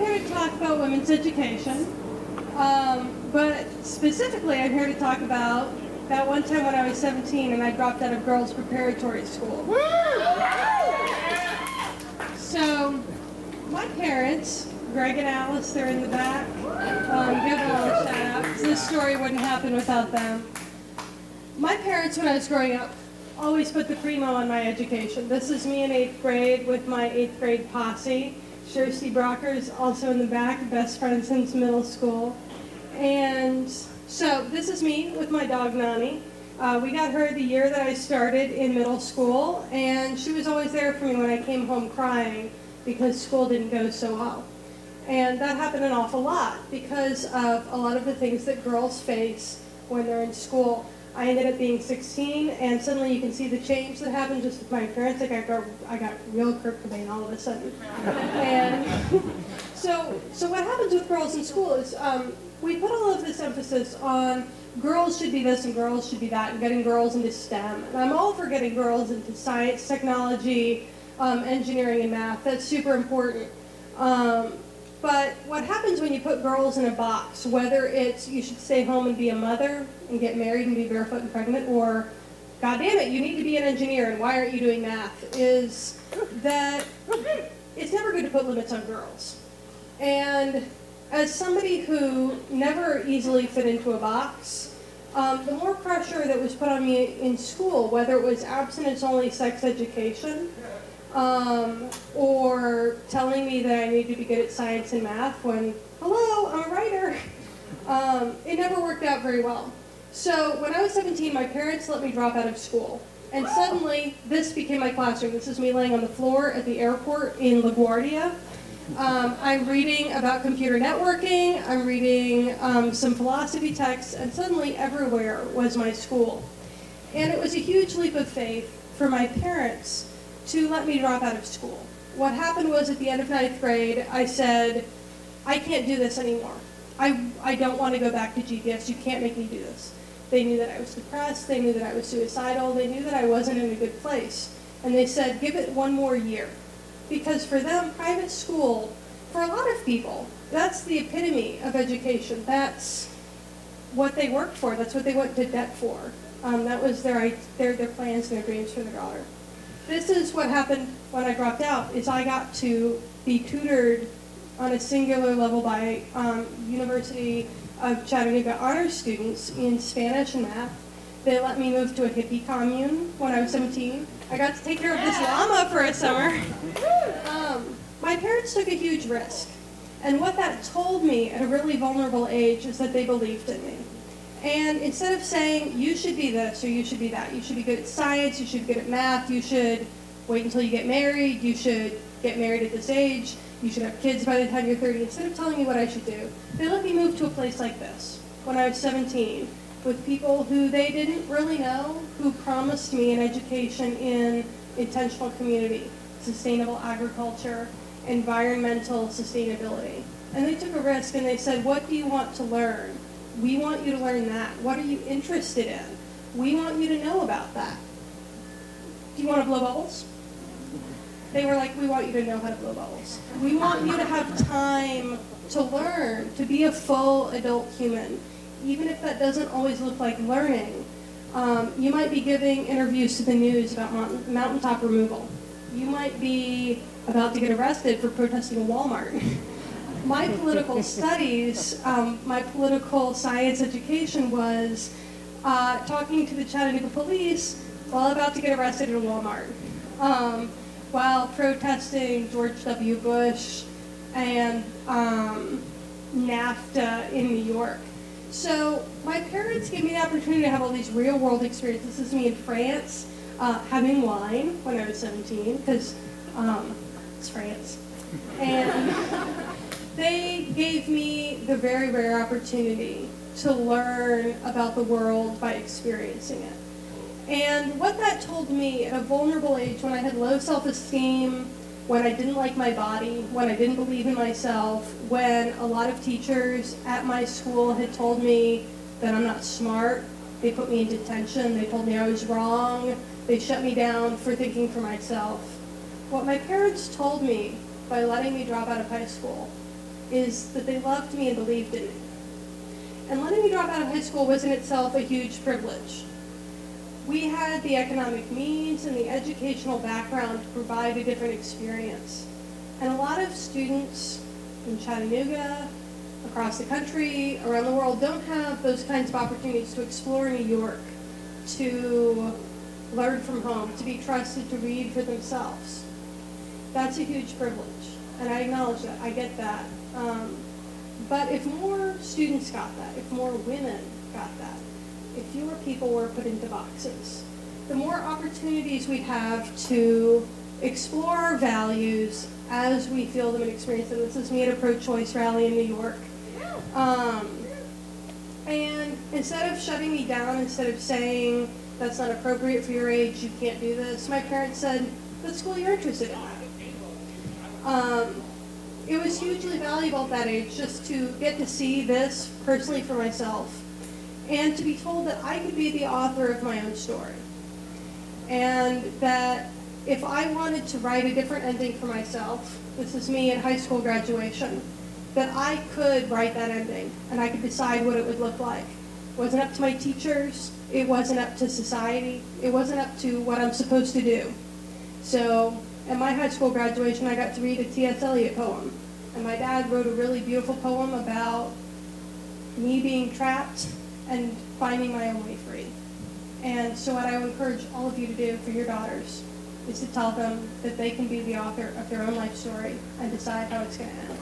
here to talk about women's education, but specifically I'm here to talk about that one time when I was 17 and I dropped out of girls' preparatory school. So, my parents, Greg and Alice, they're in the back. Give them all a shout out, because this story wouldn't happen without them. My parents, when I was growing up, always put the primo on my education. This is me in 8th grade with my 8th grade posse. Kirsty Brocker's also in the back, best friend since middle school. And so this is me with my dog Nani. We got her the year that I started in middle school, and she was always there for me when I came home crying because school didn't go so well. And that happened an awful lot because of a lot of the things that girls face when they're in school. I ended up being 16, and suddenly you can see the change that happened just with my appearance. Like I got real Kurt Cobain all of a sudden. And so what happens with girls in school is we put all of this emphasis on girls should be this and girls should be that, and getting girls into STEM. And I'm all for getting girls into science, technology, engineering, and math. That's super important. But what happens when you put girls in a box, whether it's you should stay home and be a mother and get married and be barefoot and pregnant, or God damn it, you need to be an engineer and why aren't you doing math, is that it's never good to put limits on girls. And as somebody who never easily fit into a box, the more pressure that was put on me in school, whether it was abstinence-only sex education, or telling me that I need to be good at science and math when, hello, I'm a writer, it never worked out very well. So when I was 17, my parents let me drop out of school. And suddenly, this became my classroom. This is me laying on the floor at the airport in LaGuardia. I'm reading about computer networking, I'm reading some philosophy texts, and suddenly everywhere was my school. And it was a huge leap of faith for my parents to let me drop out of school. What happened was at the end of 9th grade, I said, I can't do this anymore. I don't want to go back to GPS. You can't make me do this. They knew that I was depressed. They knew that I was suicidal. They knew that I wasn't in a good place. And they said, give it one more year. Because for them, private school, for a lot of people, that's the epitome of education. That's what they worked for. That's what they went to debt for. That was their plans and their dreams for their daughter. This is what happened when I dropped out, is I got to be tutored on a singular level by University of Chattanooga honors students in Spanish and math. They let me move to a hippie commune when I was 17. I got to take care of this llama for a summer. My parents took a huge risk. And what that told me at a really vulnerable age is that they believed in me. And instead of saying, you should be this or you should be that, you should be good at science, you should be good at math, you should wait until you get married, you should get married at this age, you should have kids by the time you're 30, instead of telling me what I should do, they let me move to a place like this when I was 17 with people who they didn't really know, who promised me an education in intentional community, sustainable agriculture, environmental sustainability. And they took a risk and they said, what do you want to learn? We want you to learn that. What are you interested in? We want you to know about that. Do you want to blow bubbles? They were like, we want you to know how to blow bubbles. We want you to have time to learn, to be a full adult human. Even if that doesn't always look like learning, you might be giving interviews to the news about mountaintop removal. You might be about to get arrested for protesting a Walmart. My political studies, my political science education was talking to the Chattanooga police while about to get arrested at a Walmart, while protesting George W. Bush and NAFTA in New York. So my parents gave me the opportunity to have all these real world experiences. This is me in France, having wine when I was 17, because it's France. And they gave me the very rare opportunity to learn about the world by experiencing it. And what that told me at a vulnerable age, when I had low self-esteem, when I didn't like my body, when I didn't believe in myself, when a lot of teachers at my school had told me that I'm not smart, they put me in detention, they told me I was wrong, they shut me down for thinking for myself. What my parents told me by letting me drop out of high school is that they loved me and believed in me. And letting me drop out of high school was in itself a huge privilege. We had the economic means and the educational background to provide a different experience. And a lot of students in Chattanooga, across the country, around the world, don't have those kinds of opportunities to explore New York, to learn from home, to be trusted to read for themselves. That's a huge privilege, and I acknowledge that, I get that. But if more students got that, if more women got that, if fewer people were put into boxes, the more opportunities we have to explore our values as we feel them and experience them. This is me at a pro-choice rally in New York. And instead of shutting me down, instead of saying, that's not appropriate for your age, you can't do this, my parents said, that's cool, you're interested in that. It was hugely valuable at that age just to get to see this personally for myself and to be told that I could be the author of my own story. And that if I wanted to write a different ending for myself, this is me at high school graduation, that I could write that ending and I could decide what it would look like. It wasn't up to my teachers, it wasn't up to society, it wasn't up to what I'm supposed to do. So at my high school graduation, I got to read a T.S. Eliot poem. And my dad wrote a really beautiful poem about me being trapped and finding my own way free. And so what I would encourage all of you to do for your daughters is to tell them that they can be the author of their own life story and decide how it's going to end.